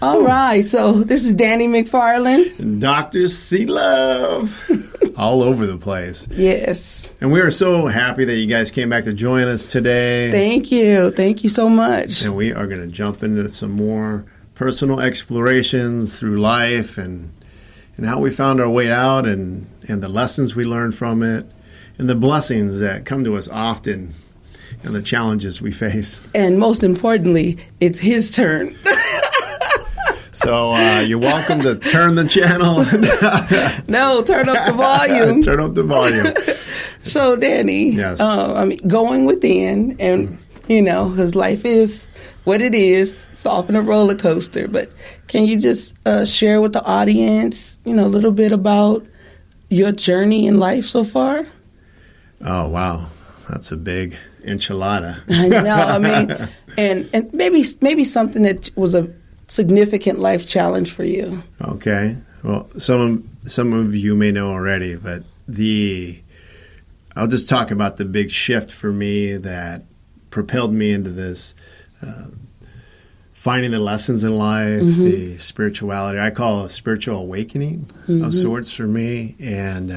All right, so this is Danny McFarland. Dr. C. Love. All over the place. Yes. And we are so happy that you guys came back to join us today. Thank you. Thank you so much. And we are going to jump into some more personal explorations through life and how we found our way out and the lessons we learned from it and the blessings that come to us often and the challenges we face. And most importantly, it's his turn. So you're welcome to turn the channel. No, turn up the volume. Turn up the volume. So, Danny, yes. Going within, and, because life is what it is. It's often a roller coaster. But can you just share with the audience, a little bit about your journey in life so far? Oh, wow. That's a big enchilada. I know. And maybe something that was a significant life challenge for you. Okay. Well, some of you may know already, but I'll just talk about the big shift for me that propelled me into this finding the lessons in life, the spirituality. I call it a spiritual awakening of sorts for me, and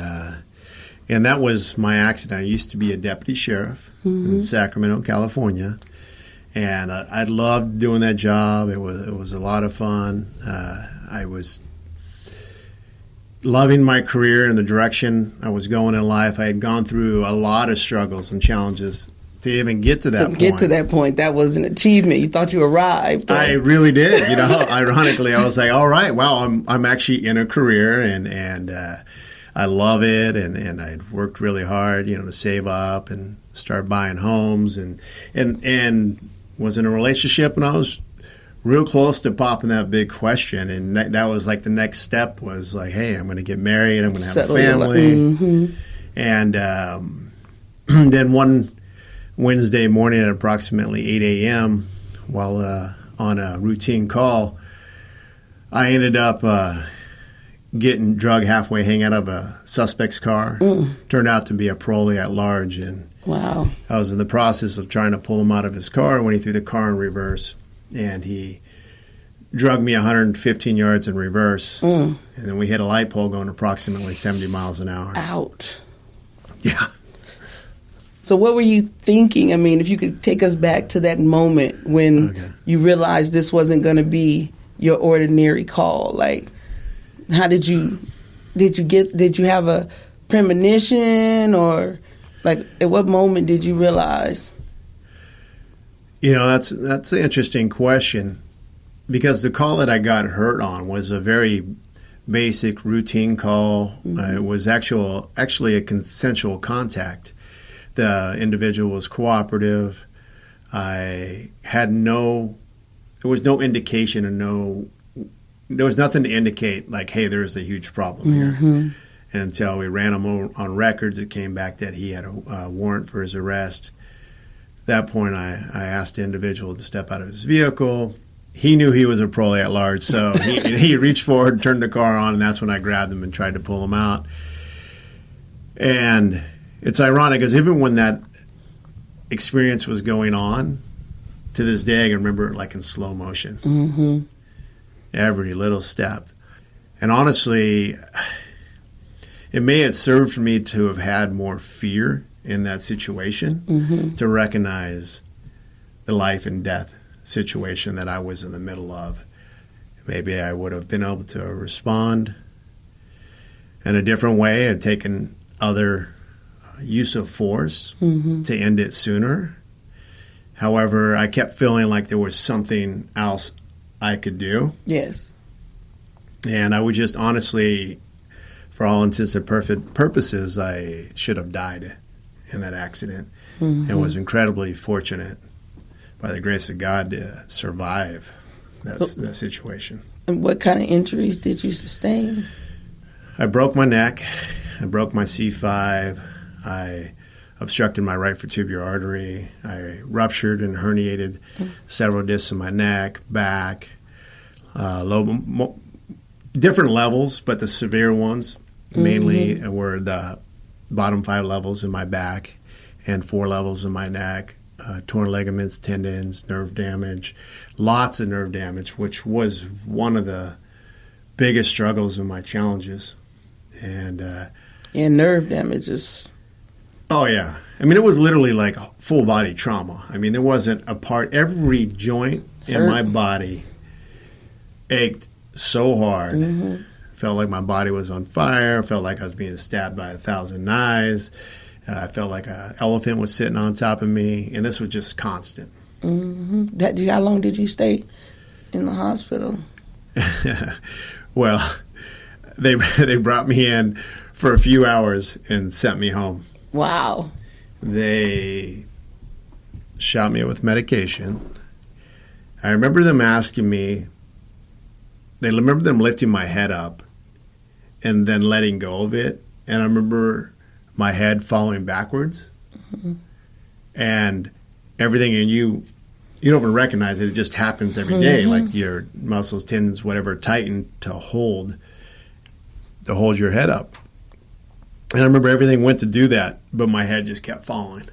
that was my accident. I used to be a deputy sheriff in Sacramento, California. And I loved doing that job. It was a lot of fun. I was loving my career and the direction I was going in life. I had gone through a lot of struggles and challenges to even get to that point. Get to that point, that was an achievement. You thought you arrived. I really did. Ironically, I was like, all right, wow, I'm actually in a career and I love it. And I'd worked really hard, to save up and start buying homes and was in a relationship, and I was real close to popping that big question, and that was like the next step was like, hey, I'm going to get married, I'm going to have a family. And then one Wednesday morning at approximately 8 a.m., while on a routine call, I ended up getting drug halfway hang out of a suspect's car. Turned out to be a parolee at large, and wow. I was in the process of trying to pull him out of his car when he threw the car in reverse, and he drugged me 115 yards in reverse, and then we hit a light pole going approximately 70 miles an hour. Ouch. Yeah. So what were you thinking? If you could take us back to that moment when you realized this wasn't going to be your ordinary call. Like, how did you have a premonition, or like at what moment did you realize? That's an interesting question, because the call that I got hurt on was a very basic routine call. It was actually a consensual contact. The individual was cooperative. There was no indication and there was nothing to indicate like, hey, there's a huge problem here. And until we ran him on records, it came back that he had a warrant for his arrest. At that point, I asked the individual to step out of his vehicle. He knew he was a parolee at large, so he reached forward, turned the car on, and that's when I grabbed him and tried to pull him out. And it's ironic, because even when that experience was going on, to this day, I can remember it like in slow motion. Every little step. And honestly, it may have served for me to have had more fear in that situation, to recognize the life and death situation that I was in the middle of. Maybe I would have been able to respond in a different way and taken other use of force to end it sooner. However, I kept feeling like there was something else I could do. Yes. And I would just honestly, for all intents and purposes, I should have died in that accident, and was incredibly fortunate by the grace of God to survive that situation. And what kind of injuries did you sustain? I broke my neck. I broke my C5. I obstructed my right vertebral artery. I ruptured and herniated several discs in my neck, back, different levels, but the severe ones mainly were the bottom 5 levels in my back and 4 levels in my neck. torn ligaments, tendons, nerve damage, lots of nerve damage, which was one of the biggest struggles and my challenges. And nerve damage is... Oh, yeah. I mean, it was literally like full body trauma. I mean, there wasn't a part, every joint in my body ached so hard. Mm-hmm. Felt like my body was on fire. Felt like I was being stabbed by 1,000 knives. I felt like an elephant was sitting on top of me. And this was just constant. Mm-hmm. How long did you stay in the hospital? Well, they brought me in for a few hours and sent me home. Wow. They shot me with medication. I remember them asking me, they remember them lifting my head up and then letting go of it. And I remember my head falling backwards. Mm-hmm. And everything in you don't even recognize it. It just happens every day. Like your muscles, tendons, whatever, tighten to hold your head up. And I remember everything went to do that, but my head just kept falling.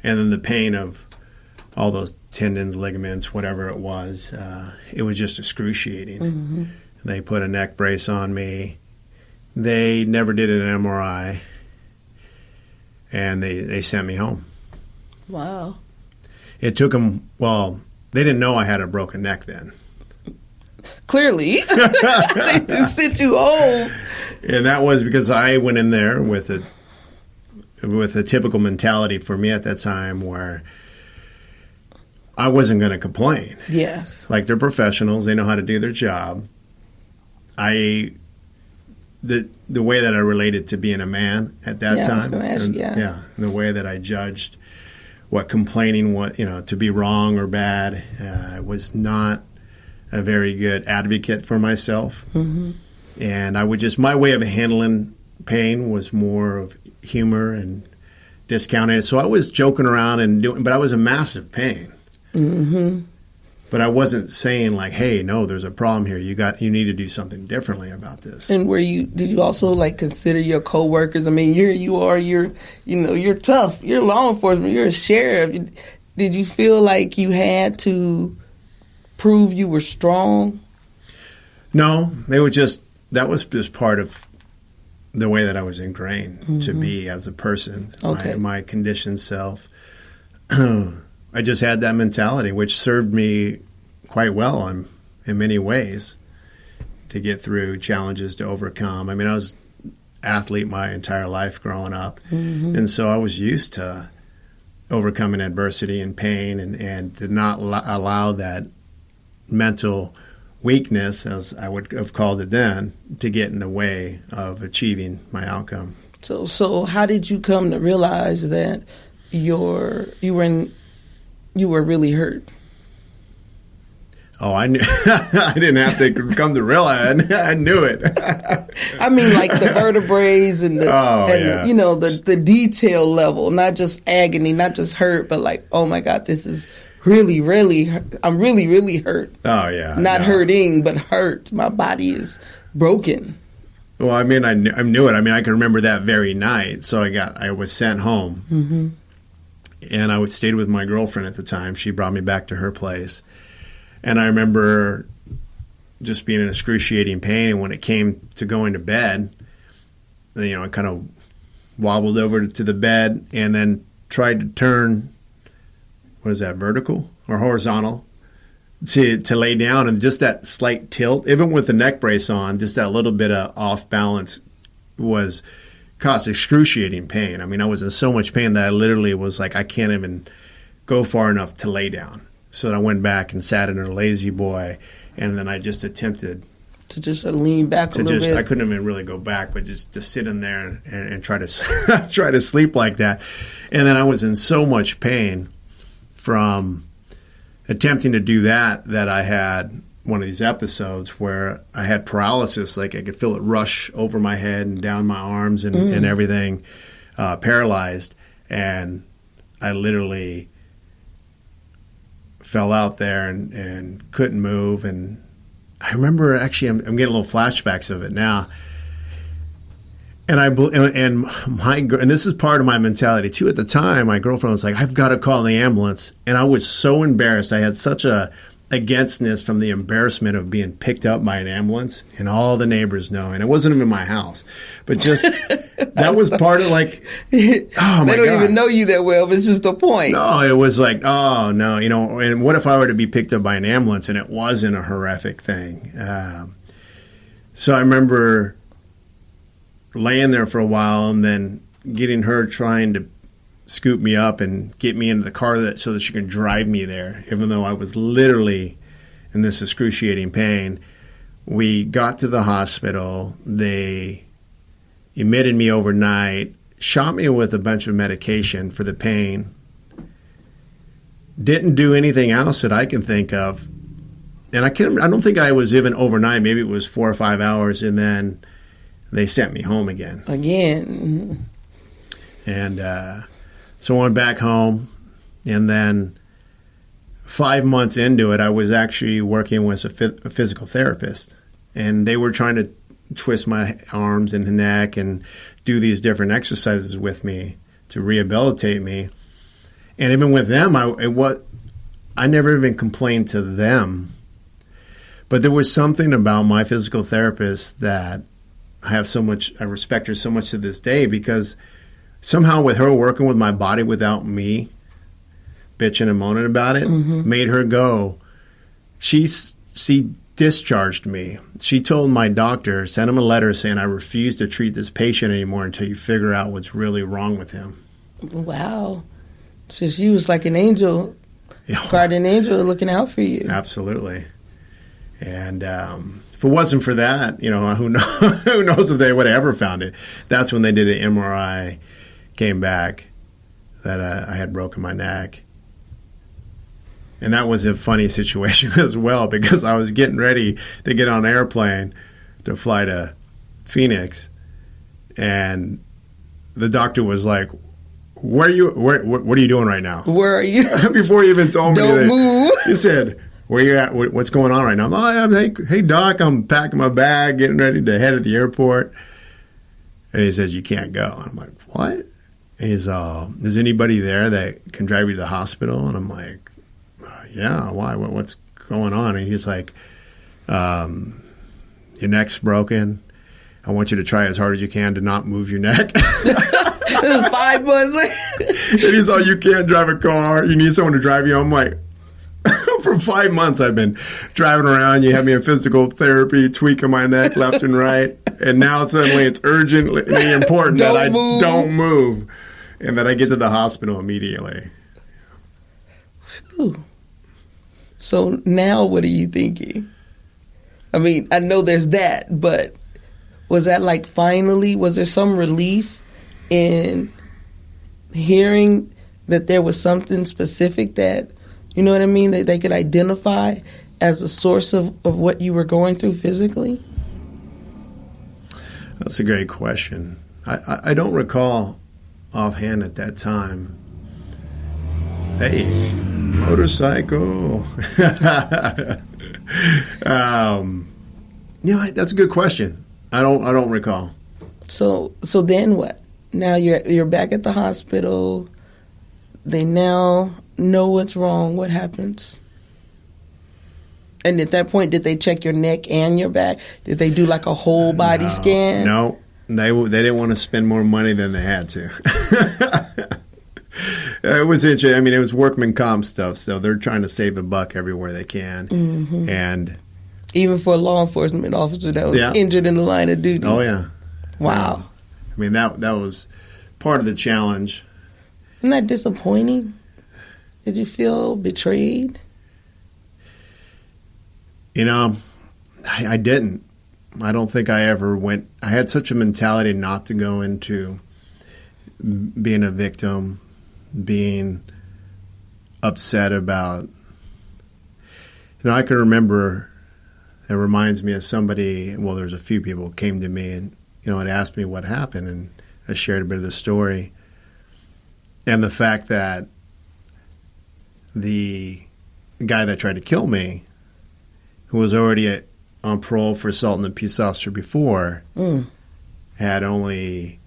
And then the pain of all those tendons, ligaments, whatever it was just excruciating. Mm-hmm. They put a neck brace on me. They never did an MRI. And they sent me home. Wow. It took them, they didn't know I had a broken neck then. Clearly. They just sent you home. And that was because I went in there with a typical mentality for me at that time where I wasn't going to complain. Yes. Like, they're professionals. They know how to do their job. The way that I related to being a man at that time. I was going to ask you, yeah. And the way that I judged what complaining was, to be wrong or bad, I was not a very good advocate for myself. Mm-hmm. And I would my way of handling pain was more of humor and discounting it. So I was joking around but I was in massive pain. Mm-hmm. But I wasn't saying like, hey, no, there's a problem here. You need to do something differently about this. And did you also like consider your coworkers? I mean, you're tough. You're law enforcement. You're a sheriff. Did you feel like you had to prove you were strong? No, that was just part of the way that I was ingrained to be as a person, my conditioned self. I just had that mentality, which served me quite well in many ways to get through challenges, to overcome. I mean, I was an athlete my entire life growing up, and so I was used to overcoming adversity and pain and to not allow that mental weakness, as I would have called it then, to get in the way of achieving my outcome. So how did you come to realize that you were really hurt? Oh, I knew. I didn't have to come to realize. I knew it. I mean, like the vertebrae and the detail level, not just agony, not just hurt, but like, oh my God, this is really, really, I'm really, really hurt. Oh yeah, not hurting, but hurt. My body is broken. Well, I mean, I knew it. I mean, I can remember that very night. So I was sent home, and I stayed with my girlfriend at the time. She brought me back to her place. And I remember just being in excruciating pain. And when it came to going to bed, I kind of wobbled over to the bed and then tried to turn, what is that, vertical or horizontal, to lay down. And just that slight tilt, even with the neck brace on, just that little bit of off balance caused excruciating pain. I mean, I was in so much pain that I literally was like, I can't even go far enough to lay down. So I went back and sat in a lazy boy, and then I just attempted to just lean back a little bit. I couldn't even really go back, but just to sit in there and try to try to sleep like that. And then I was in so much pain from attempting to do that I had one of these episodes where I had paralysis. Like I could feel it rush over my head and down my arms and everything, paralyzed. And I literally fell out there and couldn't move. And I remember, actually, I'm getting little flashbacks of it now. And this is part of my mentality too. At the time, my girlfriend was like, "I've got to call the ambulance," and I was so embarrassed. I had such a againstness from the embarrassment of being picked up by an ambulance, and all the neighbors know, and it wasn't even my house, but just that was part of like, oh my they don't God. even know you that well. But it's just a point. No, it was like, oh no, and what if I were to be picked up by an ambulance and it wasn't a horrific thing? So I remember laying there for a while and then getting her trying to scoop me up and get me into the car so that she can drive me there, even though I was literally in this excruciating pain. We got to the hospital. They admitted me overnight, shot me with a bunch of medication for the pain. Didn't do anything else that I can think of. And I don't think I was even overnight. Maybe it was 4 or 5 hours, and then they sent me home again. Again. And so I went back home, and then 5 months into it, I was actually working with a physical therapist, and they were trying to twist my arms and neck and do these different exercises with me to rehabilitate me. And even with them, I never even complained to them. But there was something about my physical therapist that I respect her so much to this day, because somehow with her working with my body without me bitching and moaning about it, made her go. She discharged me. She told my doctor, sent him a letter saying, "I refuse to treat this patient anymore until you figure out what's really wrong with him." Wow. So she was like an angel, guardian angel looking out for you. Absolutely. And if it wasn't for that, who knows if they would have ever found it. That's when they did an MRI, came back that I had broken my neck. And that was a funny situation as well, because I was getting ready to get on an airplane to fly to Phoenix, and the doctor was like, what are you doing right now? Where are you? Before he even told me. Don't move. He said, "Where you at? What's going on right now?" Hey, Doc, I'm packing my bag, getting ready to head to the airport. And he says, "You can't go." I'm like, "What?" And he's, "Is anybody there that can drive you to the hospital?" And I'm like, "Yeah, why? What's going on?" And he's like, "Your neck's broken. I want you to try as hard as you can to not move your neck." 5 months later. And he's all, "You can't drive a car. You need someone to drive you." I'm like, for 5 months I've been driving around. You have me in physical therapy, tweaking my neck left and right. And now suddenly it's urgently important that I don't move and that I get to the hospital immediately. Whew. So now what are you thinking? I mean, I know there's that, but was that like finally, was there some relief in hearing that there was something specific that, you know what I mean, that they could identify as a source of what you were going through physically? That's a great question. I don't recall offhand at that time. Hey, motorcycle. That's a good question. I don't recall. So then what? Now you're back at the hospital. They now know what's wrong. What happens? And at that point, did they check your neck and your back? Did they do like a whole body scan? No, they didn't want to spend more money than they had to. It was interesting. I mean, it was workman comp stuff, so they're trying to save a buck everywhere they can. Mm-hmm. And even for a law enforcement officer that was injured in the line of duty. Oh yeah, wow. I mean, that was part of the challenge. Isn't that disappointing? Did you feel betrayed? I didn't. I don't think I ever went. I had such a mentality not to go into being a victim, being upset about. I can remember. It reminds me of somebody. Well, there's a few people who came to me and had asked me what happened, and I shared a bit of the story, and the fact that the guy that tried to kill me, who was already on parole for assaulting a peace officer before, had only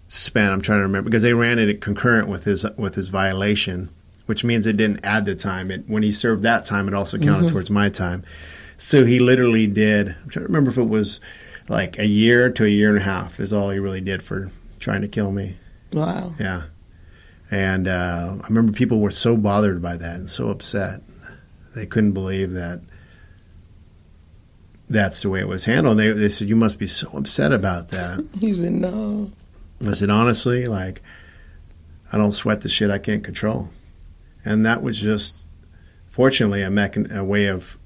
spent, I'm trying to remember, because they ran it concurrent with his violation, which means it didn't add the time. When he served that time, it also counted towards my time. So he literally did, I'm trying to remember if it was like a year to a year and a half is all he really did for trying to kill me. Wow. Yeah. And I remember people were so bothered by that and so upset. They couldn't believe that that's the way it was handled. And they said, "You must be so upset about that." He said, "No." I said, "Honestly, like, I don't sweat the shit I can't control." And that was just, fortunately, a way of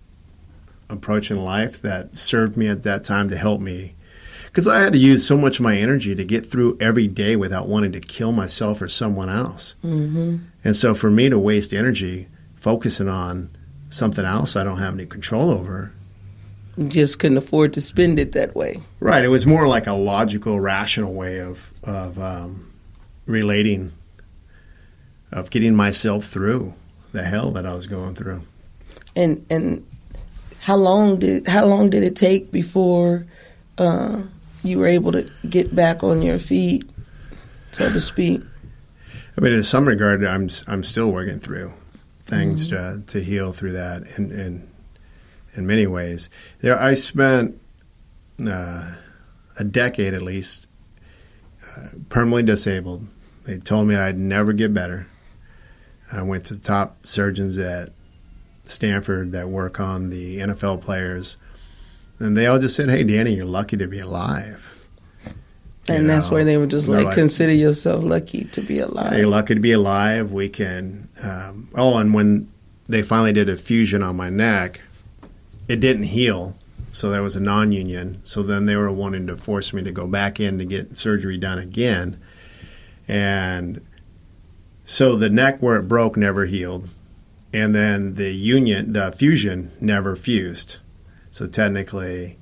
approaching life that served me at that time to help me. Because I had to use so much of my energy to get through every day without wanting to kill myself or someone else. Mm-hmm. And so for me to waste energy focusing on something else I don't have any control over. You just couldn't afford to spend it that way. Right. It was more like a logical, rational way of relating, of getting myself through the hell that I was going through. And how long did it take before you were able to get back on your feet, so to speak? I mean, in some regard, I'm still working through things to heal through that, and in many ways. I spent a decade at least permanently disabled. They told me I'd never get better. I went to top surgeons at Stanford that work on the NFL players, and they all just said, "Hey, Danny, you're lucky to be alive." And that's why they were just like, consider yourself lucky to be alive. Yeah, you're lucky to be alive. We can. And when they finally did a fusion on my neck, it didn't heal, so that was a non-union. So then they were wanting to force me to go back in to get surgery done again. And so the neck where it broke never healed. And then the fusion never fused. So technically,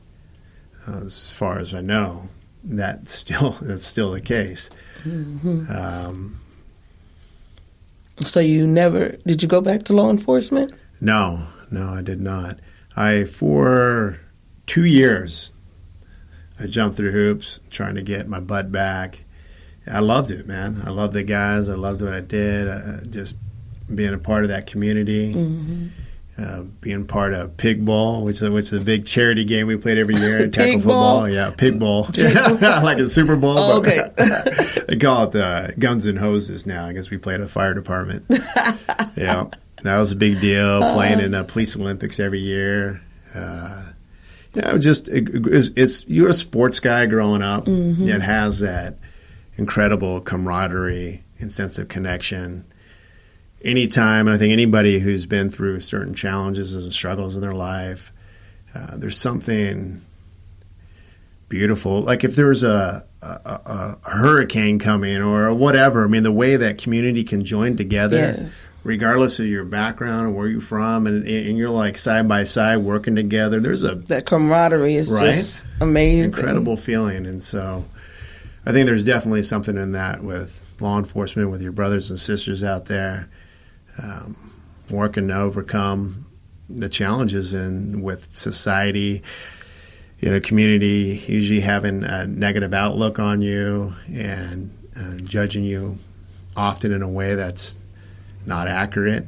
as far as I know, that's still the case. Mm-hmm. So did you go back to law enforcement? No, I did not. For 2 years, I jumped through hoops trying to get my butt back. I loved it, man. I loved the guys. I loved what I did. Just being a part of that community, being part of Pig Bowl, which is a big charity game we played every year. Tackle football, yeah, Pig Bowl, like a Super Bowl. Oh, okay. They call it Guns and Hoses now. I guess we played a fire department. Yeah, that was a big deal. Playing in the Police Olympics every year. You're a sports guy growing up that has that incredible camaraderie and sense of connection. Anytime, and I think anybody who's been through certain challenges and struggles in their life, there's something beautiful. Like if there's a hurricane coming or whatever, I mean, the way that community can join together, regardless of your background and where you're from, and you're like side by side working together. That camaraderie is just amazing. Incredible feeling. And so I think there's definitely something in that with law enforcement, with your brothers and sisters out there, working to overcome the challenges with society, community usually having a negative outlook on you and judging you often in a way that's not accurate.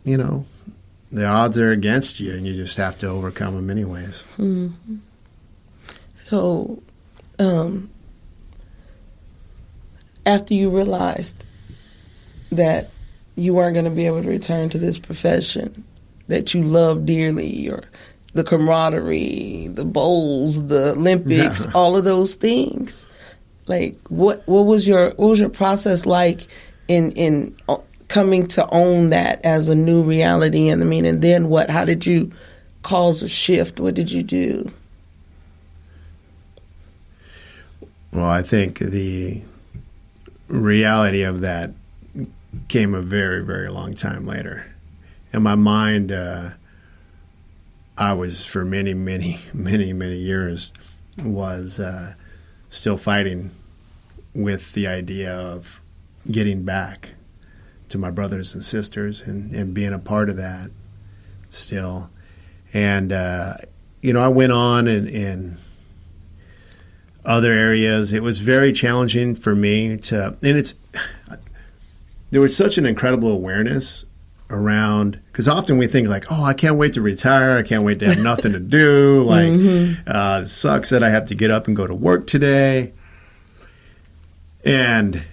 The odds are against you, and you just have to overcome them anyways. Mm-hmm. So, after you realized that you weren't going to be able to return to this profession that you love dearly, or the camaraderie, the bowls, the Olympics, all of those things, like what was your process like in coming to own that as a new reality? And and then what? How did you cause a shift? What did you do? Well, I think the reality of that came a very, very long time later. In my mind, I was for many, many, many, many years was still fighting with the idea of getting back to my brothers and sisters and being a part of that still. And, I went on and other areas. It was very challenging for me there was such an incredible awareness around, because often we think like, oh, I can't wait to retire. I can't wait to have nothing to do. Like, it sucks that I have to get up and go to work today. And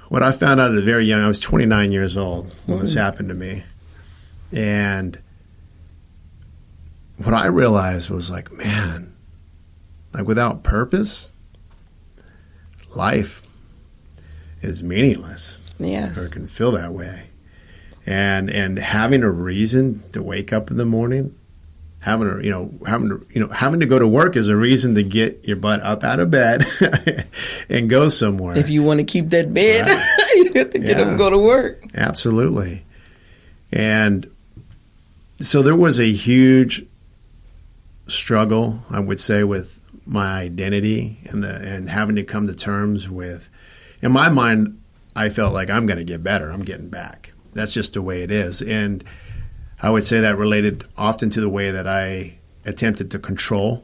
what I found out at very young, I was 29 years old when this happened to me. And what I realized was like, man, like without purpose, life is meaningless. Yes. Or it can feel that way. And having a reason to wake up in the morning, having to go to work is a reason to get your butt up out of bed and go somewhere. If you want to keep that bed, right. You have to get up and go to work. Absolutely. And so there was a huge struggle, I would say, with my identity and having to come to terms with, in my mind, I felt like I'm going to get better. I'm getting back. That's just the way it is. And I would say that related often to the way that I attempted to control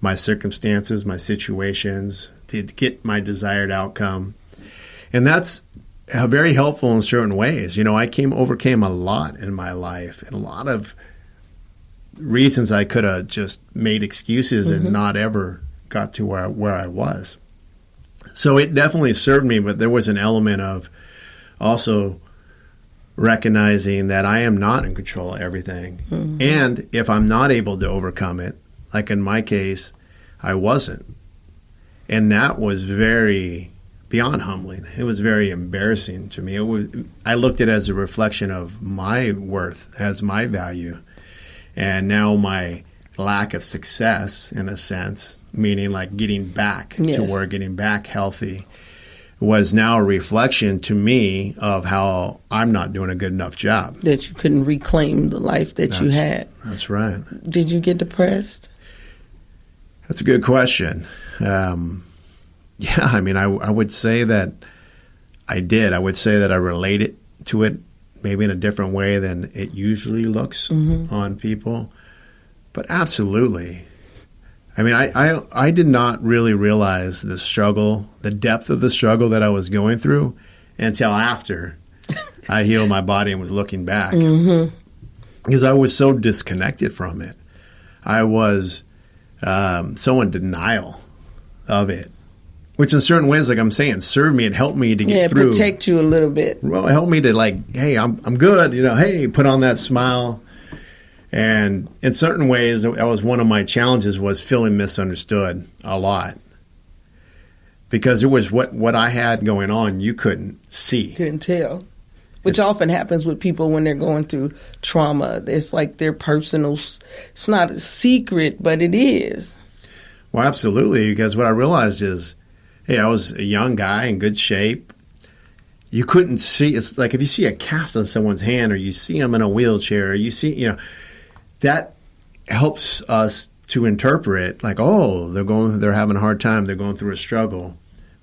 my circumstances, my situations, to get my desired outcome. And that's very helpful in certain ways. I overcame a lot in my life, and a lot of reasons I could have just made excuses and not ever got to where I was. So it definitely served me, but there was an element of also recognizing that I am not in control of everything. And if I'm not able to overcome it, like in my case, I wasn't. And that was very beyond humbling. It was very embarrassing to me. I looked at it as a reflection of my worth, as my value. And now my lack of success, in a sense, meaning like getting back to work, getting back healthy, was now a reflection to me of how I'm not doing a good enough job. That you couldn't reclaim the life that you had. That's right. Did you get depressed? That's a good question. I would say that I did. I would say that I related to it maybe in a different way than it usually looks on people. But absolutely. I mean, I did not really realize the struggle, the depth of the struggle that I was going through until after I healed my body and was looking back. Because I was so disconnected from it. I was so in denial of it, which in certain ways, like I'm saying, served me. It helped me to get through. Protect you a little bit. Well, it helped me to like, hey, I'm good. Hey, put on that smile. And in certain ways, that was one of my challenges, was feeling misunderstood a lot. Because it was what I had going on, you couldn't see. Couldn't tell. Which often happens with people when they're going through trauma. It's like their personal, it's not a secret, but it is. Well, absolutely. Because what I realized is, hey, I was a young guy in good shape. You couldn't see. It's like if you see a cast on someone's hand, or you see them in a wheelchair, or you see, that helps us to interpret like, oh, they're having a hard time, they're going through a struggle.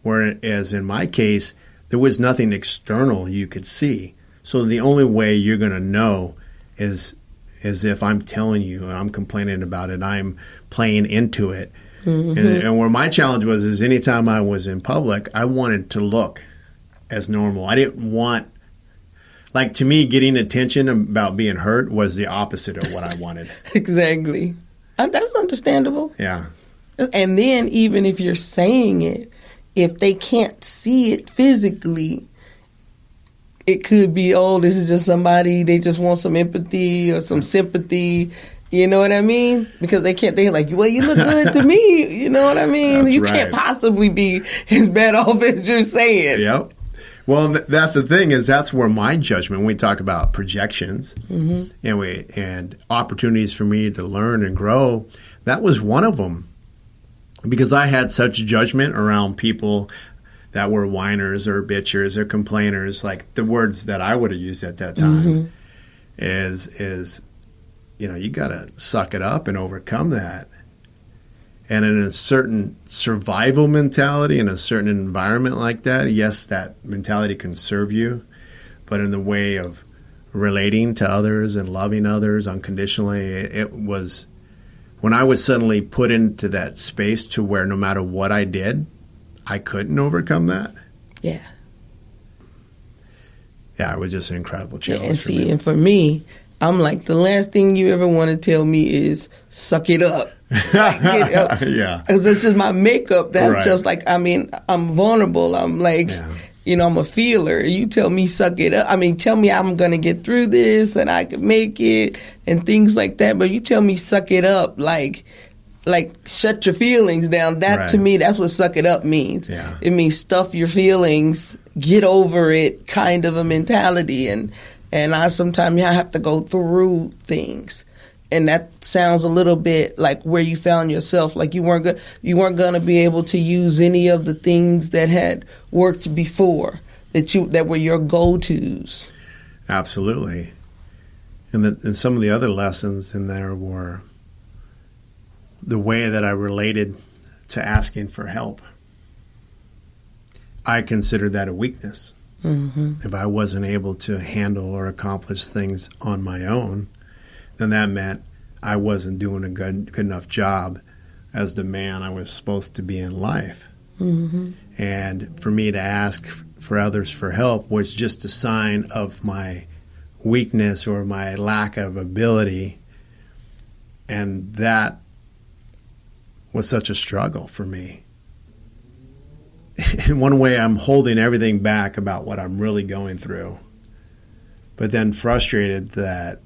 Whereas in my case, there was nothing external you could see. So the only way you're going to know is if I'm telling you, and I'm complaining about it, I'm playing into it. And where my challenge was is anytime I was in public, I wanted to look as normal. I didn't want, like, to me, getting attention about being hurt was the opposite of what I wanted. Exactly. That's understandable. Yeah. And then even if you're saying it, if they can't see it physically, it could be, oh, this is just somebody, they just want some empathy or some sympathy. You know what I mean? Because they're like, well, you look good to me. You know what I mean? That's you right. Can't possibly be as bad off as you're saying. Yep. Well, that's the thing, is that's where my judgment, when we talk about projections and opportunities for me to learn and grow, that was one of them. Because I had such judgment around people that were whiners or bitchers or complainers, like the words that I would have used at that time is you got to suck it up and overcome that. And in a certain survival mentality, in a certain environment like that, yes, that mentality can serve you. But in the way of relating to others and loving others unconditionally, it was when I was suddenly put into that space to where no matter what I did, I couldn't overcome that. Yeah. Yeah, it was just an incredible challenge. And see, and for me, I'm like, the last thing you ever want to tell me is suck it up. Yeah. Because it's just my makeup. That's just like, I mean, I'm vulnerable. I'm like, I'm a feeler. You tell me suck it up. I mean, tell me I'm going to get through this and I can make it and things like that. But you tell me suck it up, like shut your feelings down. That to me, that's what suck it up means. Yeah. It means stuff your feelings, get over it kind of a mentality. And I sometimes have to go through things. And that sounds a little bit like where you found yourself, like you weren't going to be able to use any of the things that had worked before that were your go-tos. Absolutely. And some of the other lessons in there were the way that I related to asking for help. I considered that a weakness. Mm-hmm. If I wasn't able to handle or accomplish things on my own, then that meant I wasn't doing a good enough job as the man I was supposed to be in life. Mm-hmm. And for me to ask for others for help was just a sign of my weakness or my lack of ability. And that was such a struggle for me. In one way, I'm holding everything back about what I'm really going through, but then frustrated that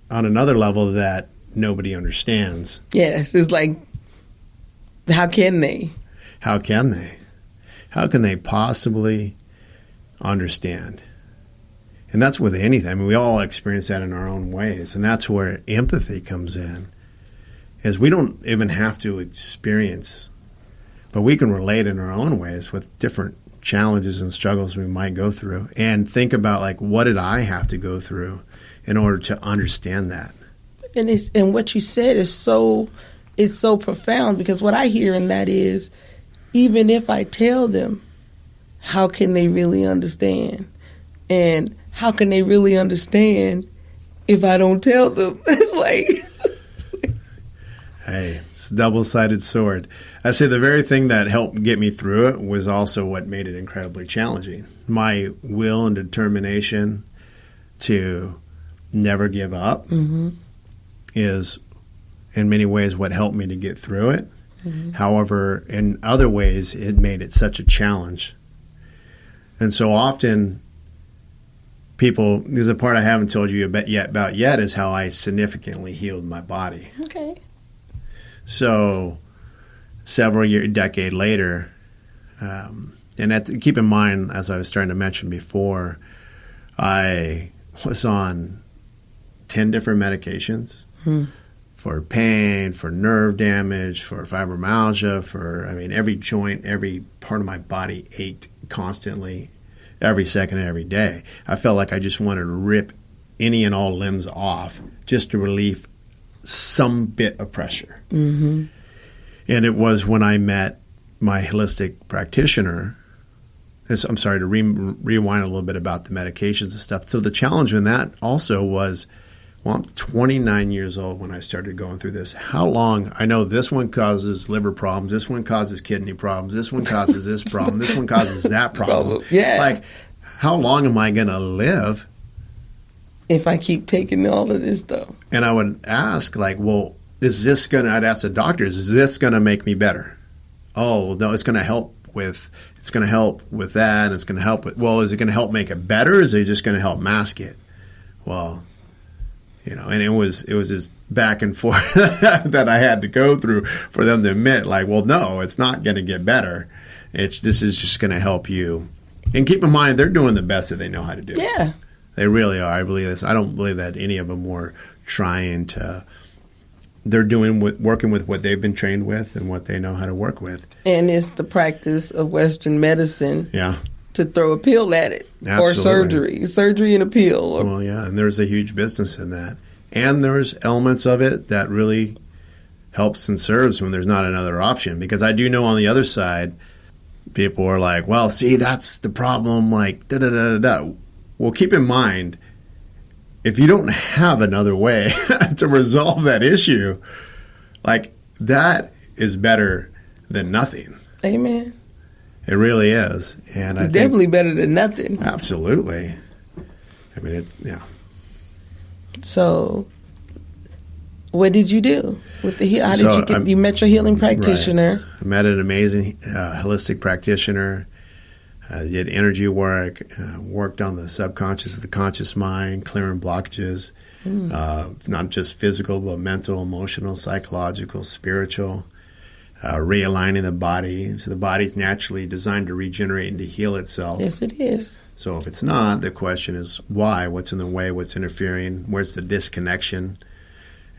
on another level that nobody understands. Yes, it's like, how can they? How can they? How can they possibly understand? And that's with anything. I mean, we all experience that in our own ways, and that's where empathy comes in, is we don't even have to experience, but we can relate in our own ways with different challenges and struggles we might go through, and think about, like, what did I have to go through in order to understand that? And what you said is so profound, because what I hear in that is, even if I tell them, how can they really understand? And how can they really understand if I don't tell them? It's like... Hey, it's a double-sided sword. I say the very thing that helped get me through it was also what made it incredibly challenging. My will and determination to never give up is in many ways what helped me to get through it. Mm-hmm. However, in other ways, it made it such a challenge. And so often people, there's a part I haven't told you about yet is how I significantly healed my body. Okay. So decade later, and keep in mind, as I was starting to mention before, I was on 10 different medications for pain, for nerve damage, for fibromyalgia, every joint, every part of my body ached constantly, every second, every day. I felt like I just wanted to rip any and all limbs off just to relieve some bit of pressure. Mm-hmm. And it was when I met my holistic practitioner. I'm sorry to rewind a little bit about the medications and stuff. So the challenge in that also was, I'm 29 years old when I started going through this. How long? I know this one causes liver problems. This one causes kidney problems. This one causes this problem. This one causes that problem. Yeah. Like, how long am I going to live if I keep taking all of this stuff? And I would ask, like, well, I'd ask the doctors, is this going to make me better? Oh, no, it's going to help with that, and it's going to help with, well, is it going to help make it better, or is it just going to help mask it? Well, and it was this back and forth that I had to go through for them to admit, like, well, no, it's not going to get better. This is just going to help you. And keep in mind, they're doing the best that they know how to do. Yeah. They really are. I believe this. I don't believe that any of them were trying to. They're working with what they've been trained with and what they know how to work with. And it's the practice of Western medicine. Yeah. To throw a pill at it. Absolutely. Or surgery and a pill. Well, yeah, and there's a huge business in that. And there's elements of it that really helps and serves when there's not another option. Because I do know on the other side, people are like, well, see, that's the problem, like, da-da-da-da-da. Well, keep in mind, if you don't have another way to resolve that issue, Like, that is better than nothing. Amen. It really is. And I think definitely better than nothing. Absolutely. I mean, yeah. So, what did you do with the How did you get? You met your healing practitioner. Right. I met an amazing holistic practitioner. Did energy work. Worked on the subconscious, the conscious mind, clearing blockages, not just physical but mental, emotional, psychological, spiritual. Realigning the body. So the body's naturally designed to regenerate and to heal itself. Yes, it is. So if it's not, the question is why? What's in the way? What's interfering? Where's the disconnection?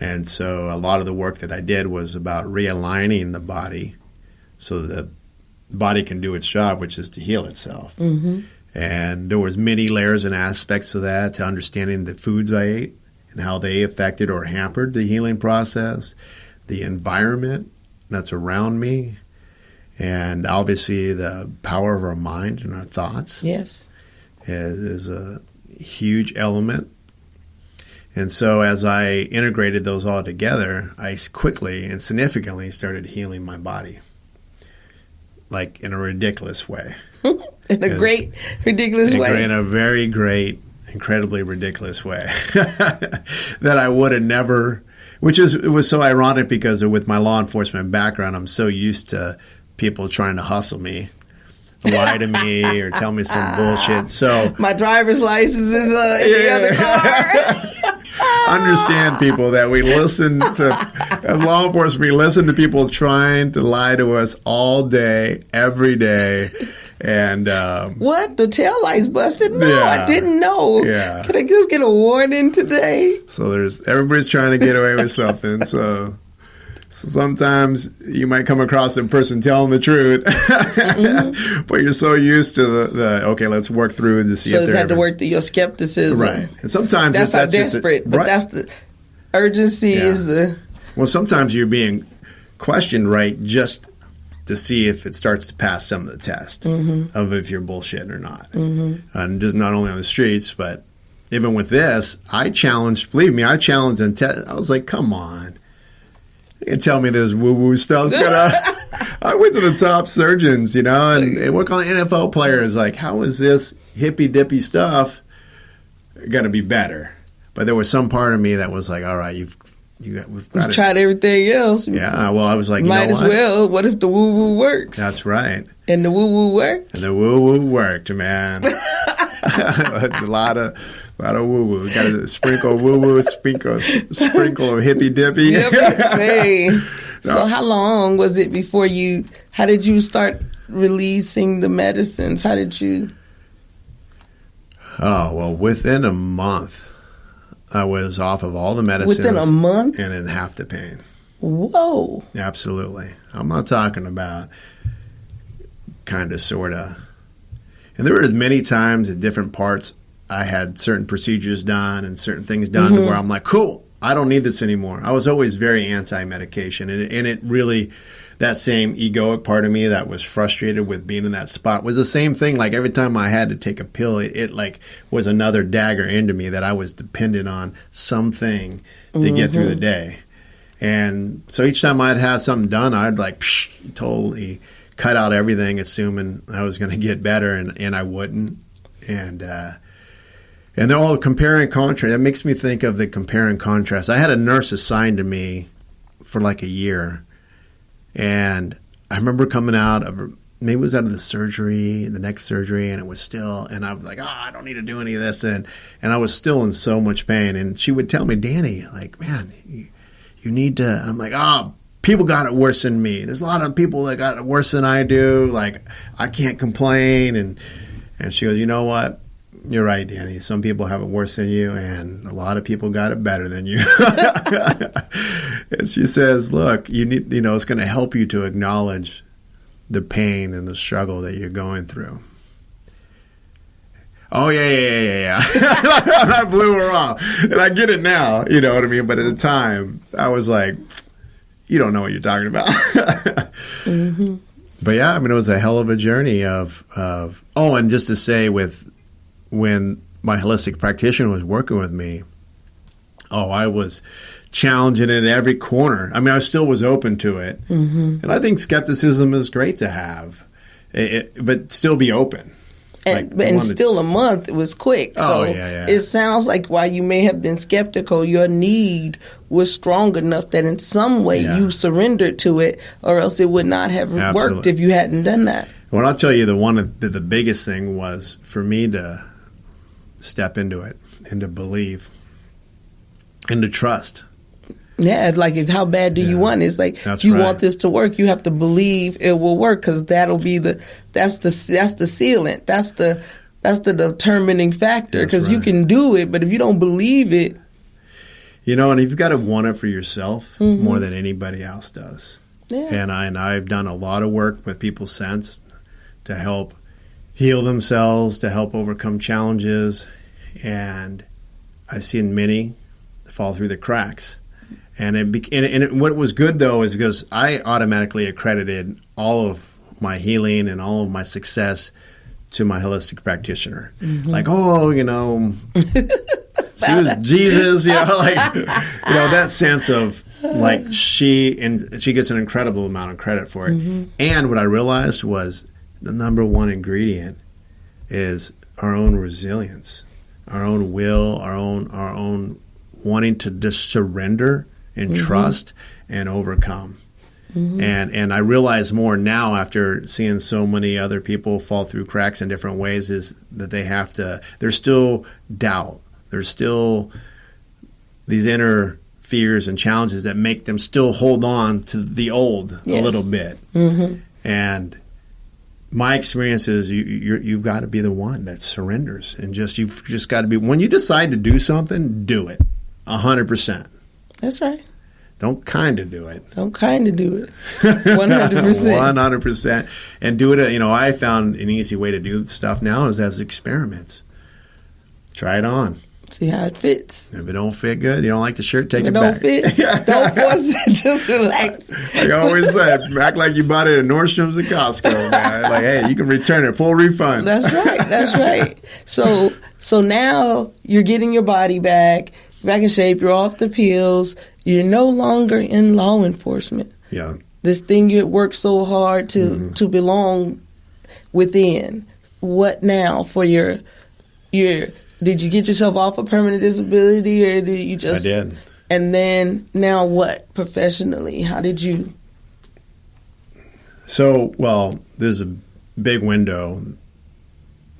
And so a lot of the work that I did was about realigning the body so the body can do its job, which is to heal itself. Mm-hmm. And there was many layers and aspects of that, to understanding the foods I ate and how they affected or hampered the healing process, the environment that's around me, and obviously the power of our mind and our thoughts. Yes. Is a huge element. And so as I integrated those all together, I quickly and significantly started healing my body, like in a ridiculous way. In a great, ridiculous way. In a very great, incredibly ridiculous way that I would have never, it was so ironic because with my law enforcement background, I'm so used to people trying to hustle me, lie to me, or tell me some bullshit. So my driver's license is in the other car. Understand, people, that we listen to, as law enforcement, we listen to people trying to lie to us all day, every day. And what? The taillight's busted? No, yeah. I didn't know. Yeah. Can I just get a warning today? So everybody's trying to get away with something. So sometimes you might come across a person telling the truth, mm-hmm. but you're so used to the okay, let's work through to see if you had to work through your skepticism. Right. And sometimes that's not desperate, but that's the urgency is the... Well, sometimes you're being questioned, right, just to see if it starts to pass some of the test mm-hmm. of if you're bullshitting or not. Mm-hmm. And just not only on the streets, but even with this, I challenged, believe me, I challenged and I was like, come on. You can tell me this woo-woo stuff's gonna... I went to the top surgeons, and work on NFL players. Like, how is this hippy-dippy stuff going to be better? But there was some part of me that was like, all right, we've tried everything else. Yeah, well, I was like, might as well. What if the woo-woo works? That's right. And the woo-woo worked? And the woo-woo worked, man. A lot of woo-woo. We got to sprinkle woo-woo, sprinkle of hippy-dippy. Yep. Hey. So how long was it before how did you start releasing the medicines? How did you? Oh, well, within a month, I was off of all the medicines. Within a month? And in half the pain. Whoa. Absolutely. I'm not talking about kind of, sort of. And there were many times at different parts I had certain procedures done and certain things done mm-hmm. to where I'm like, cool, I don't need this anymore. I was always very anti-medication. And it really, that same egoic part of me that was frustrated with being in that spot was the same thing. Like every time I had to take a pill, it like was another dagger into me that I was dependent on something to mm-hmm. get through the day. And so each time I'd have something done, I'd like totally cut out everything, assuming I was going to get better, and I wouldn't. And they're all compare and contrast. That makes me think of the compare and contrast. I had a nurse assigned to me for like a year, and I remember coming out of, maybe it was out of the next surgery, and it was still, and I was like, I don't need to do any of this, and I was still in so much pain. And she would tell me, Danny, like, man, you need to. I'm like, people got it worse than me. There's a lot of people that got it worse than I do. Like, I can't complain. And she goes, you know what? You're right, Danny. Some people have it worse than you, and a lot of people got it better than you. And she says, look, you need, it's going to help you to acknowledge the pain and the struggle that you're going through. Oh, yeah. I blew her off. And I get it now, you know what I mean? But at the time, I was like, you don't know what you're talking about. Mm-hmm. But yeah, I mean, it was a hell of a journey of and just to say, when my holistic practitioner was working with me, I was challenging it at every corner. I mean, I still was open to it. And I think skepticism is great to have, but still be open. And still a month, it was quick. So it sounds like while you may have been skeptical, your need was strong enough that in some way you surrendered to it, or else it would not have worked if you hadn't done that. Well, I'll tell you, the biggest thing was for me to step into it and to believe and to trust. Yeah, like how bad do you want it? It's like if you want this to work, you have to believe it will work, because that'll be that's the sealant, that's the determining factor, because you can do it, but if you don't believe it, and you've got to want it for yourself more than anybody else does. Yeah. And I've done a lot of work with people since to help heal themselves, to help overcome challenges, and I've seen many fall through the cracks. And what was good, though, is because I automatically accredited all of my healing and all of my success to my holistic practitioner. Like, she was Jesus, that sense of, like, she gets an incredible amount of credit for it. And what I realized was the number one ingredient is our own resilience, our own will, our own wanting to just surrender and trust and overcome. And I realize more now after seeing so many other people fall through cracks in different ways is that there's still doubt. There's still these inner fears and challenges that make them still hold on to the old a little bit. And my experience is you've got to be the one that surrenders, and you've just got to be, when you decide to do something, do it 100%. That's right. Don't kind of do it. 100%. 100%. And do it, I found an easy way to do stuff now is as experiments. Try it on. See how it fits. If it don't fit good, you don't like the shirt, take it back. If it don't fit, don't force it. Just relax. Like I always said, act like you bought it at Nordstrom's and Costco, man. Like, hey, you can return it, full refund. That's right. So now you're getting your body back in shape. You're off the pills. You're no longer in law enforcement. Yeah. This thing you worked so hard to belong within. What now for your did you get yourself off of permanent disability, or did you just... I did. And then now what professionally? How did you... So, there's a big window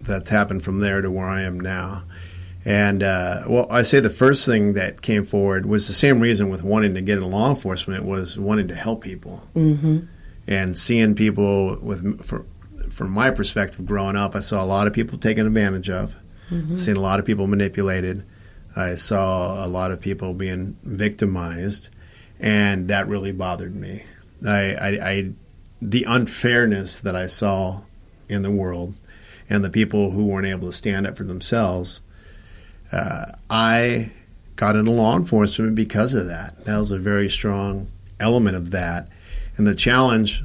that's happened from there to where I am now. And, I say the first thing that came forward was the same reason with wanting to get into law enforcement, was wanting to help people. And seeing people from my perspective growing up, I saw a lot of people taken advantage of. Seen a lot of people manipulated. I saw a lot of people being victimized, and that really bothered me. The unfairness that I saw in the world, and the people who weren't able to stand up for themselves. I got into law enforcement because of that. That was a very strong element of that. And the challenge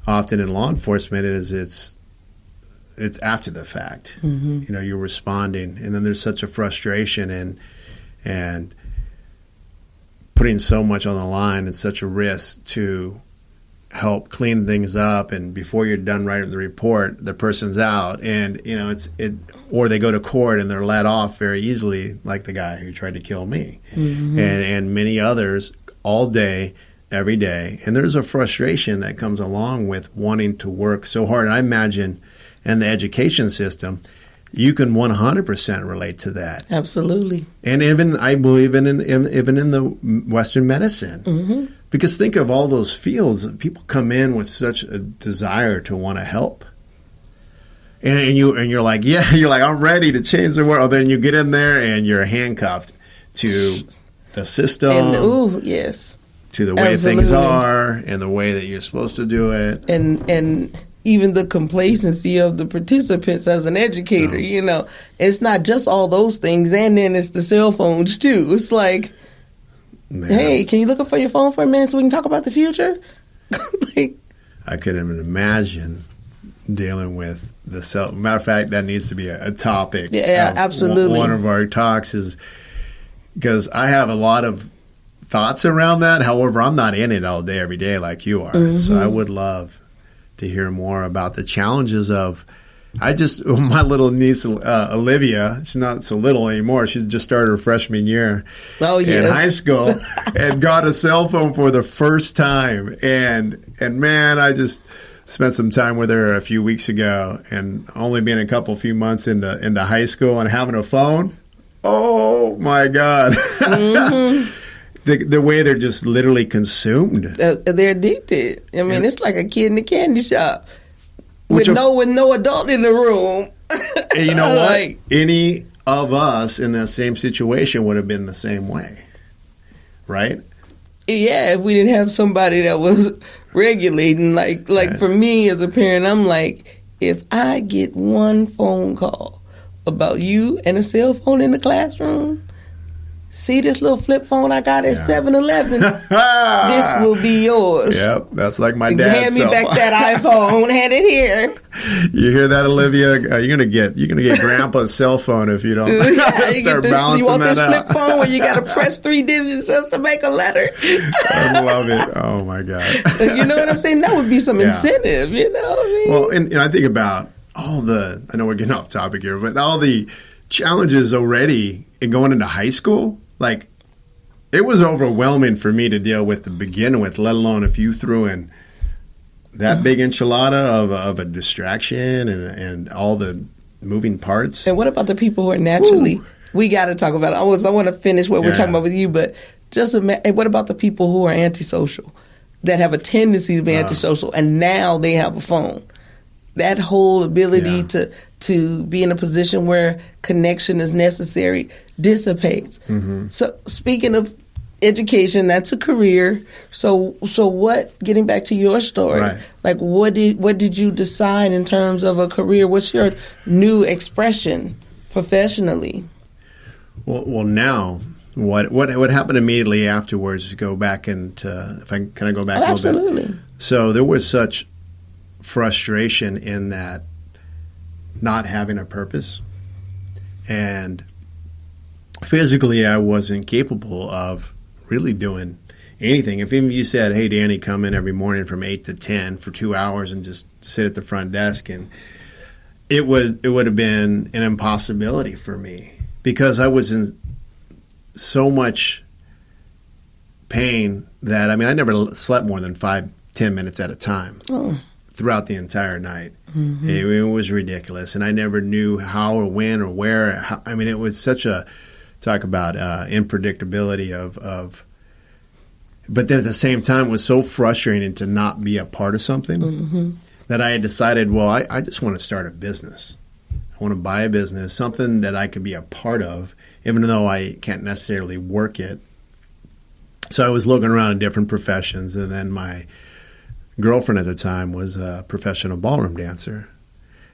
often in law enforcement is it's after the fact. You're responding, and then there's such a frustration and putting so much on the line and such a risk to help clean things up, and before you're done writing the report, the person's out, and or they go to court and they're let off very easily, like the guy who tried to kill me, and many others, all day, every day. And there's a frustration that comes along with wanting to work so hard. And I imagine in the education system, you can 100% relate to that. Absolutely. And even, I believe, even in the Western medicine. Because think of all those fields. People come in with such a desire to want to help. And you're like, I'm ready to change the world. Then you get in there and you're handcuffed to the system. To the way things are and the way that you're supposed to do it. And even the complacency of the participants as an educator, it's not just all those things, and then it's the cell phones too. It's like, hey, can you look up for your phone for a minute so we can talk about the future? I couldn't even imagine dealing with the cell. Matter of fact, that needs to be a topic. Yeah, absolutely. One of our talks is because I have a lot of thoughts around that. However, I'm not in it all day, every day like you are. So I would love to hear more about the challenges of, my little niece, Olivia, she's not so little anymore. She's just started her freshman year in high school and got a cell phone for the first time. And man, I just spent some time with her a few weeks ago, and only being a few months into high school and having a phone. Oh my God. The way they're just literally consumed. They're addicted. I mean, it's like a kid in a candy shop. With no adult in the room. And you know what? Any of us in that same situation would have been the same way, right? Yeah, if we didn't have somebody that was regulating. Like for me as a parent, I'm like, if I get one phone call about you and a cell phone in the classroom, see this little flip phone I got at 7-Eleven? This will be yours. Yep, that's like my dad's cell phone. Hand me back that iPhone. Hand it here. You hear that, Olivia? You're gonna get Grandpa's cell phone if you don't start balancing you want that this flip phone where you got to press 3 digits just to make a letter? I love it. Oh my God. You know what I'm saying? That would be some incentive. You know what I mean? Well, and I think about I know we're getting off topic here, but all the challenges already in going into high school. Like, it was overwhelming for me to deal with to begin with, let alone if you threw in that big enchilada of a distraction and all the moving parts. And what about the people who are naturally, we got to talk about it. I want to finish what we're talking about with you, but just what about the people who are antisocial, that have a tendency to be antisocial, and now they have a phone? That whole ability to be in a position where connection is necessary dissipates. So speaking of education, that's a career. So what, getting back to your story, like what did you decide in terms of a career? What's your new expression professionally? Well now what happened immediately afterwards is go back into, can I go back a little bit? Absolutely. So there was such frustration in that not having a purpose, and physically I wasn't capable of really doing anything. If even you said, hey Danny, come in every morning from 8 to 10 for 2 hours and just sit at the front desk, and it would have been an impossibility for me, because I was in so much pain that I never slept more than 5-10 minutes at a time throughout the entire night. It was ridiculous, and I never knew how or when or where. It was such a talk about unpredictability of. But then at the same time, it was so frustrating to not be a part of something that I had decided, well, I just want to start a business. I want to buy a business, something that I could be a part of, even though I can't necessarily work it. So I was looking around at different professions, and then my girlfriend at the time was a professional ballroom dancer,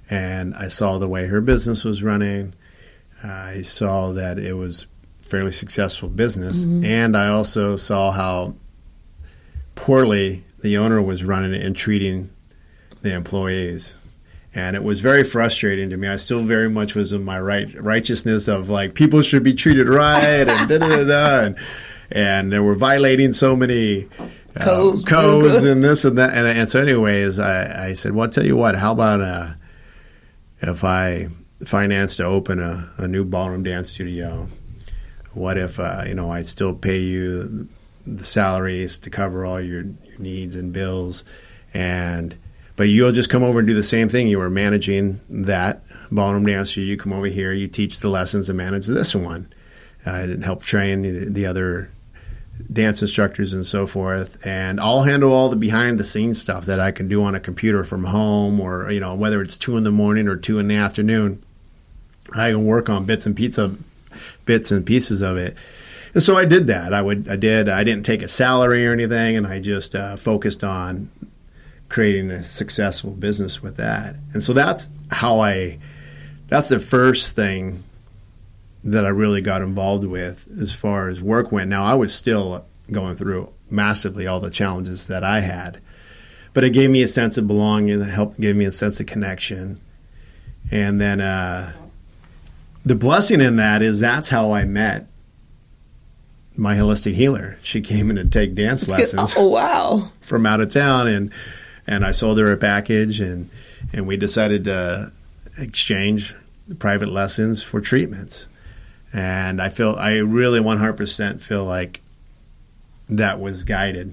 and I saw the way her business was running. I saw that it was a fairly successful business, and I also saw how poorly the owner was running it and treating the employees. And it was very frustrating to me. I still very much was in my righteousness of like, people should be treated right, and da-da-da-da, and they were violating so many codes and this and that. And so anyways, I said, well, I'll tell you what, how about if I finance to open a new ballroom dance studio? What if, I still pay you the salaries to cover all your needs and bills, but you'll just come over and do the same thing. You were managing that ballroom dance studio. You come over here, you teach the lessons and manage this one. I didn't help train the other dance instructors and so forth, and I'll handle all the behind the scenes stuff that I can do on a computer from home, or whether it's 2 a.m. or 2 p.m, I can work on bits and pieces of it. And so I did that. I didn't take a salary or anything, and I just focused on creating a successful business with that. And so that's the first thing that I really got involved with as far as work went. Now, I was still going through massively all the challenges that I had, but it gave me a sense of belonging. It helped give me a sense of connection. And then the blessing in that is that's how I met my holistic healer. She came in to take dance lessons. Oh, wow. From out of town, and I sold her a package, and we decided to exchange private lessons for treatments. And I really 100% feel like that was guided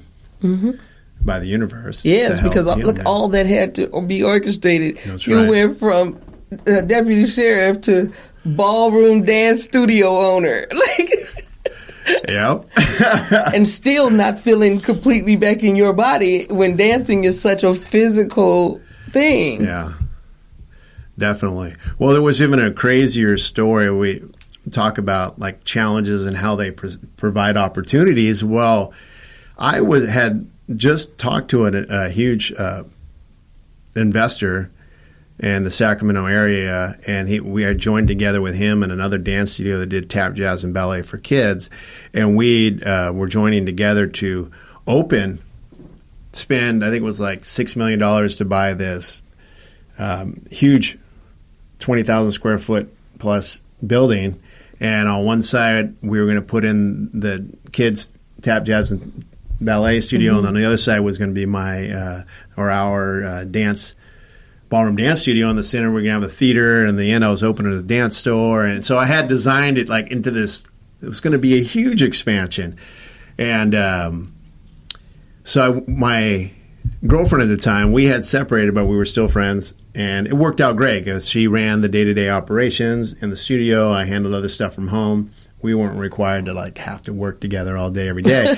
by the universe. Yes, because look, all that had to be orchestrated. That's you right. went from deputy sheriff to ballroom dance studio owner. Yep. And still not feeling completely back in your body when dancing is such a physical thing. Yeah, definitely. Well, there was even a crazier story. We talk about like challenges and how they provide opportunities. Well, I had just talked to a huge investor in the Sacramento area, and we had joined together with him and another dance studio that did tap, jazz, and ballet for kids, and we were joining together to spend, I think it was like $6 million to buy this huge 20,000 square foot plus building, and on one side we were going to put in the kids tap, jazz, and ballet studio, and on the other side was going to be our ballroom dance studio. In the center, we're going to have a theater, and in the end, I was opening a dance store. And so I had designed it like into this, it was going to be a huge expansion. And my girlfriend at the time, we had separated, but we were still friends. And it worked out great because she ran the day-to-day operations in the studio. I handled other stuff from home. We weren't required to like have to work together all day, every day.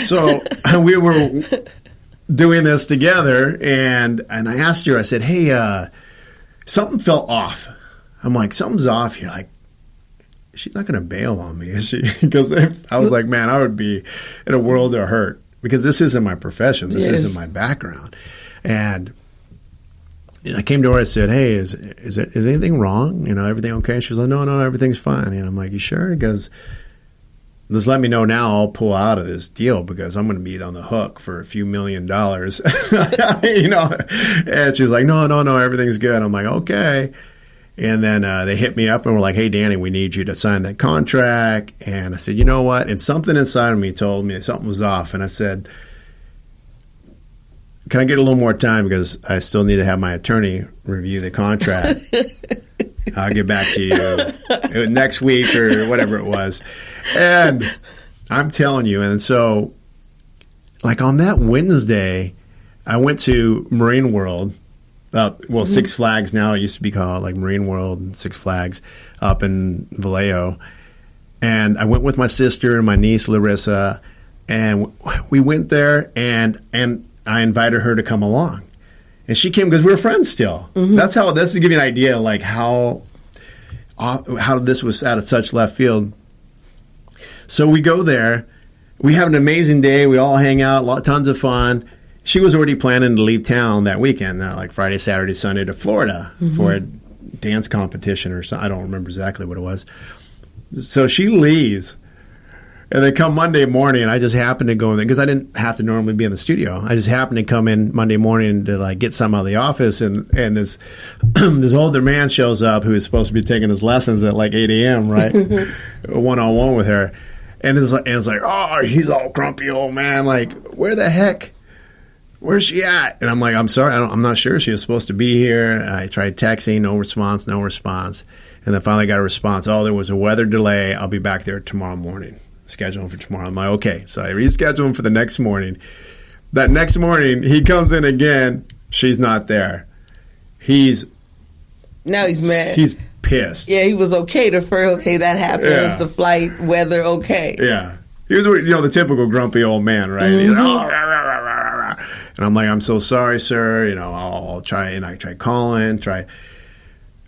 So we were doing this together, and I asked her, I said, hey, something felt off. I'm like, something's off here. Like, she's not going to bail on me, is she? Because I was like, man, I would be in a world of hurt because this isn't my profession. This isn't my background. And I came to her, I said, hey, is anything wrong? Everything okay? She was like, no, everything's fine. And I'm like, you sure? Because just let me know now, I'll pull out of this deal because I'm going to be on the hook for a few $1 million. And she's like, no, everything's good. I'm like, okay. And then they hit me up and were like, hey, Danny, we need you to sign that contract. And I said, you know what? And something inside of me told me something was off. And I said, can I get a little more time because I still need to have my attorney review the contract. I'll get back to you next week or whatever it was. And I'm telling you, and so like on that Wednesday, I went to Marine World, Six Flags now. It used to be called like Marine World and Six Flags up in Vallejo. And I went with my sister and my niece, Larissa, and we went there and I invited her to come along. And she came because we were friends still. That's how, this to give you an idea like how this was out of such left field. So we go there. We have an amazing day. We all hang out, tons of fun. She was already planning to leave town that weekend, like Friday, Saturday, Sunday to Florida for a dance competition or something. I don't remember exactly what it was. So she leaves. And then come Monday morning, I just happened to go in there because I didn't have to normally be in the studio. I just happened to come in Monday morning to like get some out of the office, and this this older man shows up who is supposed to be taking his lessons at like 8 a.m. right, one-on-one with her, and it's like oh, he's all grumpy old man, like where the heck, where's she at? And I'm like, I'm sorry, I'm not sure. She was supposed to be here. I tried texting, no response, and then finally got a response. Oh, there was a weather delay. I'll be back there tomorrow morning. Schedule him for tomorrow. I'm like, okay. So I reschedule him for the next morning. That next morning, he comes in again. She's not there. Now he's mad. He's pissed. Yeah, he was okay that happens. Yeah. The flight, weather, okay. Yeah. He was, the typical grumpy old man, right? He's like, oh, rah, rah, rah, rah, rah. And I'm like, I'm so sorry, sir. I'll try. And I try calling,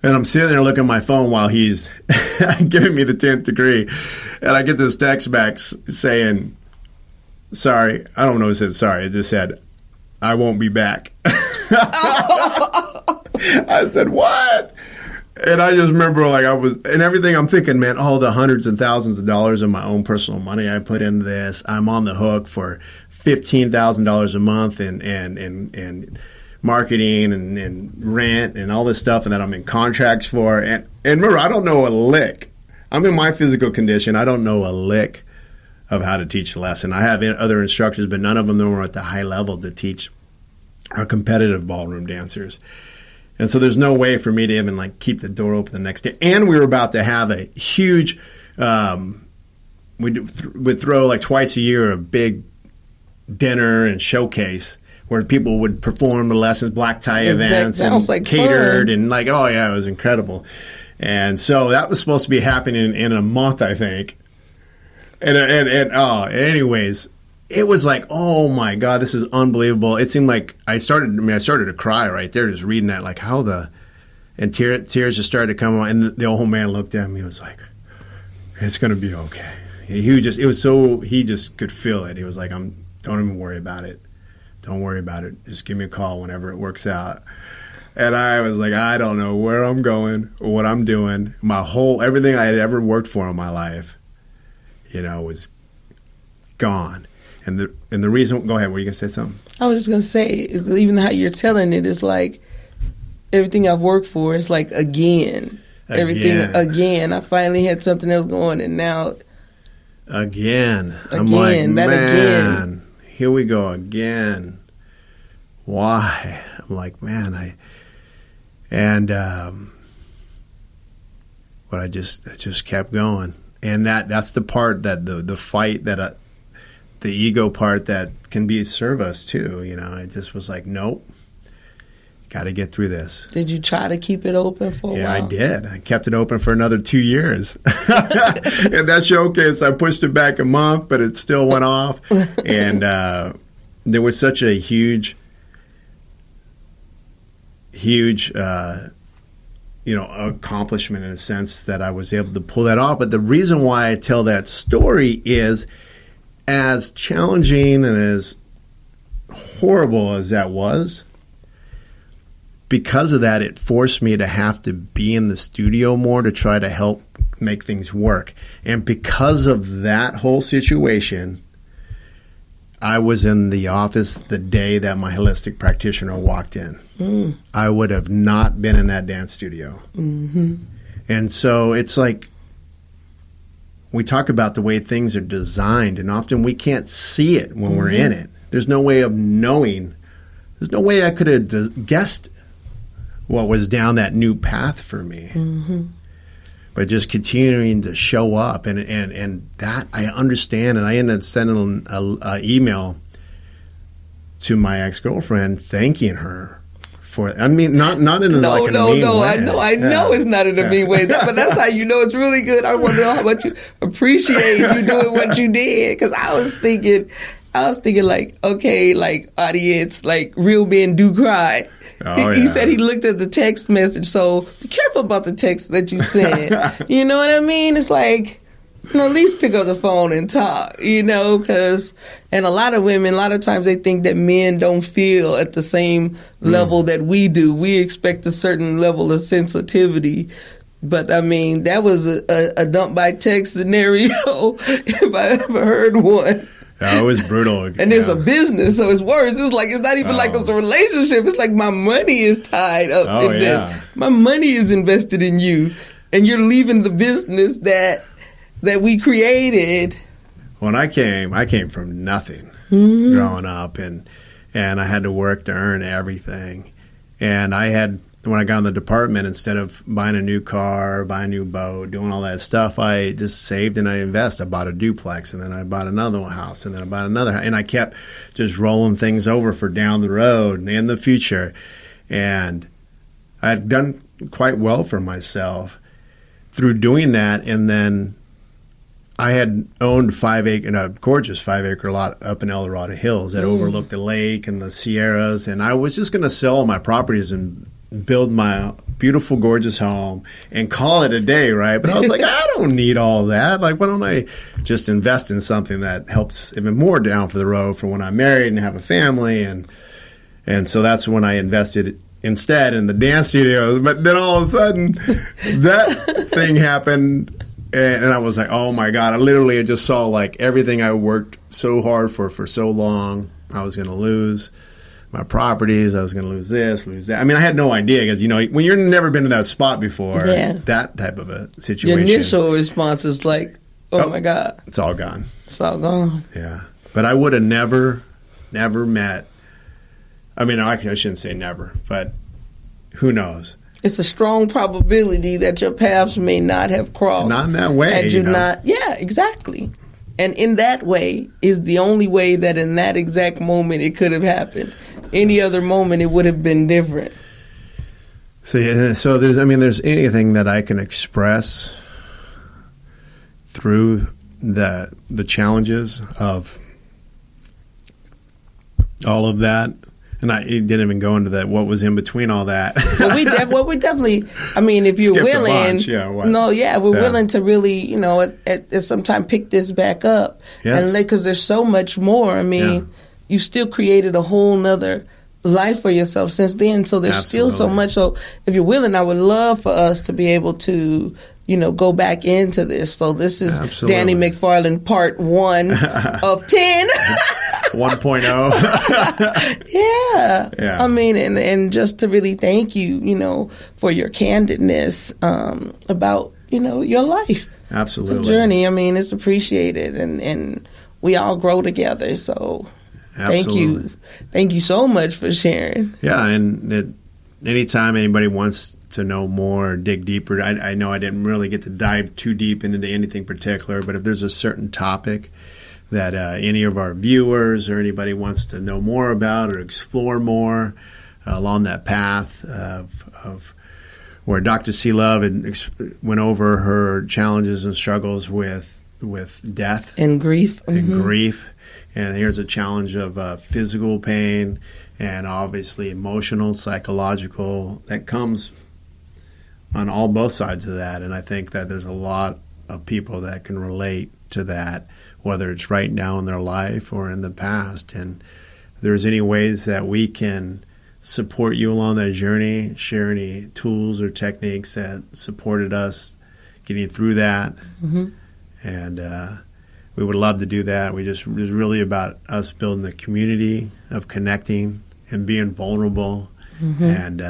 and I'm sitting there looking at my phone while he's giving me the 10th degree. And I get this text back saying, sorry. I don't know if it said sorry. It just said, I won't be back. I said, what? And I just remember and everything I'm thinking, man, all the hundreds and thousands of dollars of my own personal money I put into this. I'm on the hook for $15,000 a month and marketing and rent and all this stuff, and that I'm in contracts for. And remember, I don't know a lick. I'm in my physical condition. I don't know a lick of how to teach a lesson. I have other instructors, but none of them were at the high level to teach our competitive ballroom dancers. And so there's no way for me to even like keep the door open the next day. And we were about to have a huge, we'd throw like twice a year a big dinner and showcase where people would perform the lessons, black tie events, and like catered, fun. and like, oh yeah, it was incredible. And so that was supposed to be happening in a month, I think. Anyways, it was like, oh my God, this is unbelievable. It seemed like I started to cry right there just reading that, like how and tears just started to come on. And the old man looked at me and was like, it's going to be okay. He just could feel it. He was like, don't even worry about it. Don't worry about it. Just give me a call whenever it works out. And I was like, I don't know where I'm going or what I'm doing. Everything I had ever worked for in my life, was gone. And the reason, go ahead, were you going to say something? I was just going to say, even how you're telling it is like everything I've worked for is like again. Everything again. I finally had something else going, and now. Again. I'm like, man, again. Here we go again. Why? I'm like, man, but I just kept going. And that's the part that the fight that the ego part that can serve us too. It just was like, nope, got to get through this. Did you try to keep it open for a while? Yeah, I did. I kept it open for another 2 years. And that showcase, I pushed it back a month, but it still went off. And there was such a huge accomplishment in a sense that I was able to pull that off. But the reason why I tell that story is, as challenging and as horrible as that was, because of that, it forced me to have to be in the studio more to try to help make things work. And because of that whole situation, I was in the office the day that my holistic practitioner walked in. I would have not been in that dance studio. Mm-hmm. And so it's like we talk about the way things are designed, and often we can't see it when we're in it. There's no way of knowing. There's no way I could have guessed what was down that new path for me. Mm-hmm. But just continuing to show up, and that I understand, and I ended up sending an email to my ex-girlfriend thanking her for it. I mean, not in a mean way. I know it's not in a mean way, but that's how you know it's really good. I want to know how much you appreciate you doing what you did, because I was thinking like, okay, like audience, like real men do cry. He said he looked at the text message, so be careful about the text that you send. You know what I mean? It's like, at least pick up the phone and talk, because, and a lot of women, a lot of times they think that men don't feel at the same level that we do. We expect a certain level of sensitivity. But, I mean, that was a dump by text scenario if I ever heard one. It was brutal. And it's a business, so it's worse. It's like, it's not even like it's a relationship. It's like my money is tied up in this. My money is invested in you, and you're leaving the business that we created. When I came from nothing growing up, and I had to work to earn everything. And when I got in the department, instead of buying a new car, buying a new boat, doing all that stuff, I just saved and I invested. I bought a duplex, and then I bought another house, and then I bought another house. And I kept just rolling things over for down the road and in the future. And I had done quite well for myself through doing that. And then I had owned a gorgeous 5-acre lot up in El Dorado Hills that overlooked the lake and the Sierras. And I was just going to sell my properties and build my beautiful, gorgeous home and call it a day, right? But I was like, I don't need all that. Like, why don't I just invest in something that helps even more down for the road for when I'm married and have a family? And so that's when I invested instead in the dance studio. But then all of a sudden, that thing happened, and I was like, oh my God. I just saw like everything I worked so hard for so long, I was going to lose. My properties, I was going to lose this, lose that. I mean, I had no idea, because, when you've never been in that spot before, that type of a situation. Your initial response is like, Oh my God. It's all gone. It's all gone. Yeah. But I would have never met, I mean, I shouldn't say never, but who knows? It's a strong probability that your paths may not have crossed. Not in that way. Had you not, yeah, exactly. And in that way is the only way that in that exact moment it could have happened. Any other moment, it would have been different. So there's anything that I can express through the challenges of all of that. And I didn't even go into that. What was in between all that? Well, we definitely. I mean, if you're willing, we're willing to really, at some time pick this back up, and because there's so much more. I mean, you still created a whole nother life for yourself since then. So there's still so much. So if you're willing, I would love for us to be able to, go back into this. So this is Danny McFarland part 1 of 10. 1.0. Yeah. I mean, and just to really thank you, for your candidness about, your life. Absolutely. Journey. I mean, it's appreciated, and we all grow together. So Absolutely. Thank you so much for sharing. Yeah, and anytime anybody wants to know more, dig deeper, I know I didn't really get to dive too deep into anything particular, but if there's a certain topic that any of our viewers or anybody wants to know more about or explore more along that path of where Dr. C. Love went over her challenges and struggles with death and grief. And here's a challenge of physical pain and obviously emotional, psychological, that comes on both sides of that. And I think that there's a lot of people that can relate to that, whether it's right now in their life or in the past. And if there's any ways that we can support you along that journey, share any tools or techniques that supported us getting through that. And we would love to do that. It's really about us building a community of connecting and being vulnerable and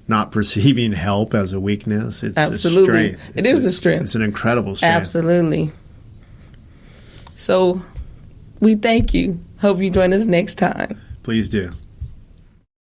not perceiving help as a weakness. It's Absolutely. a strength. It is a strength. It's an incredible strength. Absolutely. So we thank you. Hope you join us next time. Please do.